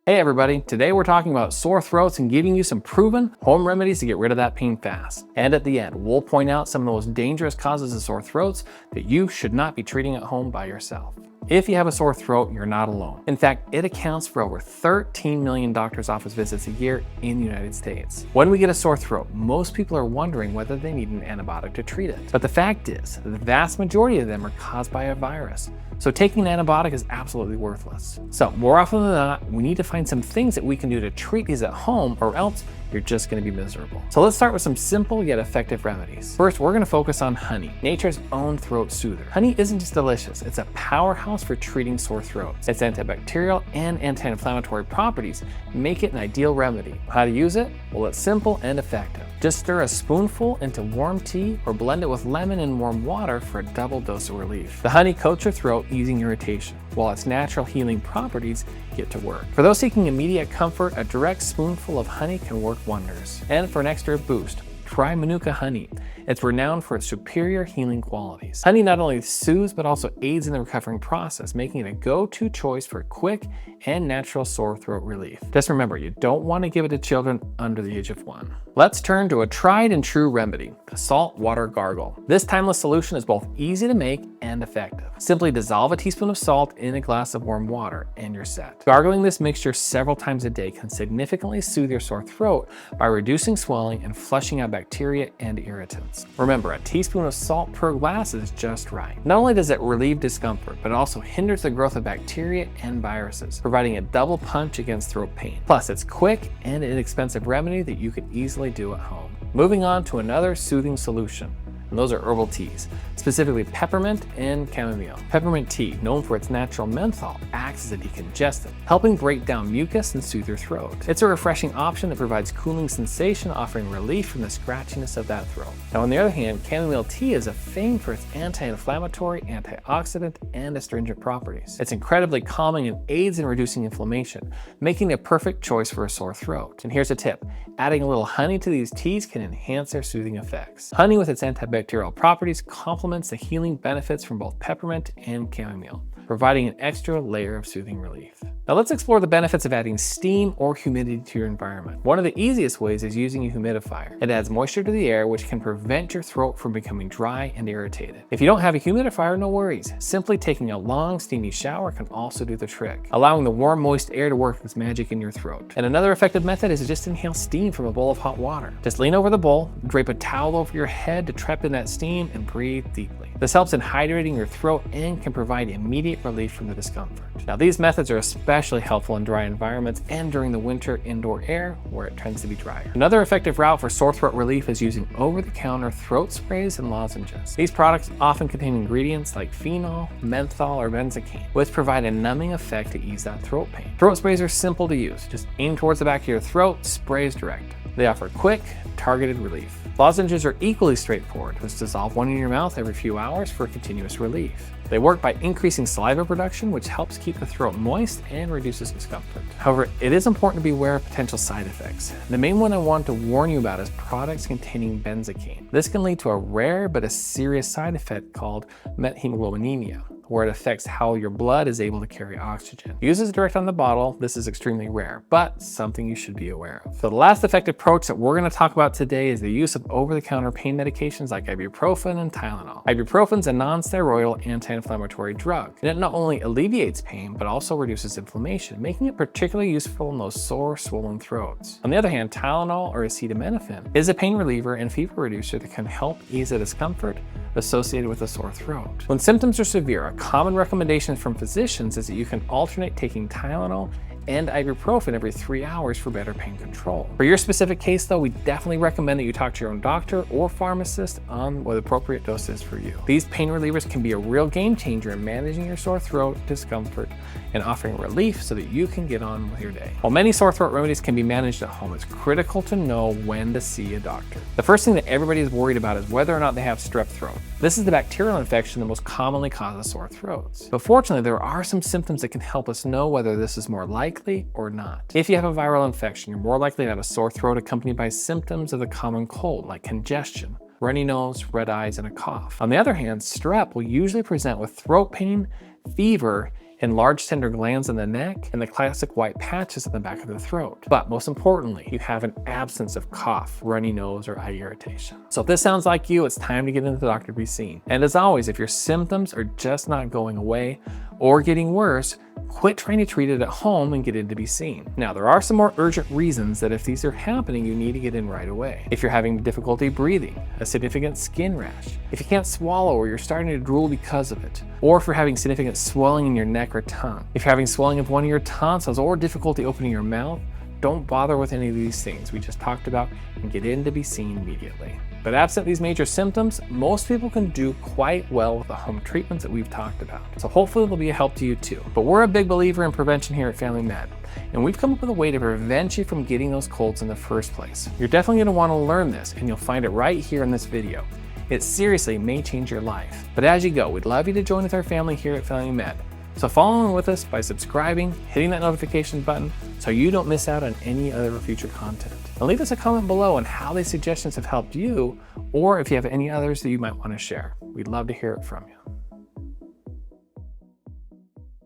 Hey everybody, today we're talking about sore throats and giving you some proven home remedies to get rid of that pain fast. And at the end, we'll point out some of the most dangerous causes of sore throats that you should not be treating at home by yourself. If you have a sore throat, you're not alone. In fact, it accounts for over 13 million doctor's office visits a year in the United States. When we get a sore throat, most people are wondering whether they need an antibiotic to treat it. But the fact is, the vast majority of them are caused by a virus. So taking an antibiotic is absolutely worthless. So more often than not, we need to find some things that we can do to treat these at home, or else you're just going to be miserable. So let's start with some simple yet effective remedies. First, we're going to focus on honey, nature's own throat soother. Honey isn't just delicious, it's a powerhouse for treating sore throats. Its antibacterial and anti-inflammatory properties make it an ideal remedy. How to use it? Well, it's simple and effective. Just stir a spoonful into warm tea or blend it with lemon and warm water for a double dose of relief. The honey coats your throat, easing irritation, while its natural healing properties get to work. For those seeking immediate comfort, a direct spoonful of honey can work wonders. And for an extra boost, try manuka honey. It's renowned for its superior healing qualities. Honey not only soothes but also aids in the recovering process, making it a go-to choice for quick and natural sore throat relief. Just remember, you don't want to give it to children under the age of 1. Let's turn to a tried and true remedy, the saltwater gargle. This timeless solution is both easy to make and effective. Simply dissolve a teaspoon of salt in a glass of warm water and you're set. Gargling this mixture several times a day can significantly soothe your sore throat by reducing swelling and flushing out bacteria and irritants. Remember, a teaspoon of salt per glass is just right. Not only does it relieve discomfort, but it also hinders the growth of bacteria and viruses, providing a double punch against throat pain. Plus, it's quick and inexpensive remedy that you could easily do at home. Moving on to another soothing solution. And those are herbal teas, specifically peppermint and chamomile. Peppermint tea, known for its natural menthol, acts as a decongestant, helping break down mucus and soothe your throat. It's a refreshing option that provides cooling sensation, offering relief from the scratchiness of that throat. Now, on the other hand, chamomile tea is famed for its anti-inflammatory, antioxidant, and astringent properties. It's incredibly calming and aids in reducing inflammation, making it a perfect choice for a sore throat. And here's a tip: adding a little honey to these teas can enhance their soothing effects. Honey, with its antibacterial properties, complements the healing benefits from both peppermint and chamomile, providing an extra layer of soothing relief. Now let's explore the benefits of adding steam or humidity to your environment. One of the easiest ways is using a humidifier. It adds moisture to the air, which can prevent your throat from becoming dry and irritated. If you don't have a humidifier, no worries. Simply taking a long, steamy shower can also do the trick, allowing the warm, moist air to work its magic in your throat. And another effective method is to just inhale steam from a bowl of hot water. Just lean over the bowl, drape a towel over your head to trap in that steam, and breathe deeply. This helps in hydrating your throat and can provide immediate relief from the discomfort. Now, these methods are especially helpful in dry environments and during the winter indoor air where it tends to be drier. Another effective route for sore throat relief is using over-the-counter throat sprays and lozenges. These products often contain ingredients like phenol, menthol, or benzocaine, which provide a numbing effect to ease that throat pain. Throat sprays are simple to use. Just aim towards the back of your throat, spray as directed. They offer quick, targeted relief. Lozenges are equally straightforward. Just dissolve one in your mouth every few hours for continuous relief. They work by increasing saliva production, which helps keep the throat moist and reduces discomfort. However, it is important to be aware of potential side effects. The main one I want to warn you about is products containing benzocaine. This can lead to a rare but a serious side effect called methemoglobinemia, where it affects how your blood is able to carry oxygen. Use as direct on the bottle. This is extremely rare, but something you should be aware of. So the last effective approach that we're going to talk about today is the use of over-the-counter pain medications like ibuprofen and Tylenol. Ibuprofen is a non-steroidal anti-inflammatory drug, and it not only alleviates pain, but also reduces inflammation, making it particularly useful in those sore, swollen throats. On the other hand, Tylenol or acetaminophen is a pain reliever and fever reducer that can help ease the discomfort associated with a sore throat. When symptoms are severe, a common recommendation from physicians is that you can alternate taking Tylenol and ibuprofen every 3 hours for better pain control. For your specific case though, we definitely recommend that you talk to your own doctor or pharmacist on what the appropriate dose is for you. These pain relievers can be a real game changer in managing your sore throat discomfort and offering relief so that you can get on with your day. While many sore throat remedies can be managed at home, it's critical to know when to see a doctor. The first thing that everybody is worried about is whether or not they have strep throat. This is the bacterial infection that most commonly causes sore throats. But fortunately, there are some symptoms that can help us know whether this is more likely or not. If you have a viral infection, you're more likely to have a sore throat accompanied by symptoms of the common cold, like congestion, runny nose, red eyes, and a cough. On the other hand, strep will usually present with throat pain, fever, enlarged tender glands in the neck, and the classic white patches in the back of the throat. But most importantly, you have an absence of cough, runny nose, or eye irritation. So if this sounds like you, it's time to get into the doctor to be seen. And as always, if your symptoms are just not going away or getting worse, quit trying to treat it at home and get in to be seen. Now, there are some more urgent reasons that if these are happening, you need to get in right away. If you're having difficulty breathing, a significant skin rash, if you can't swallow or you're starting to drool because of it, or if you're having significant swelling in your neck or tongue, if you're having swelling of one of your tonsils or difficulty opening your mouth, don't bother with any of these things we just talked about and get in to be seen immediately. But absent these major symptoms, most people can do quite well with the home treatments that we've talked about. So hopefully they'll be a help to you too. But we're a big believer in prevention here at Family Med, and we've come up with a way to prevent you from getting those colds in the first place. You're definitely going to want to learn this, and you'll find it right here in this video. It seriously may change your life. But as you go, we'd love you to join with our family here at Family Med. So follow along with us by subscribing, hitting that notification button so you don't miss out on any other future content. And leave us a comment below on how these suggestions have helped you, or if you have any others that you might want to share. We'd love to hear it from you.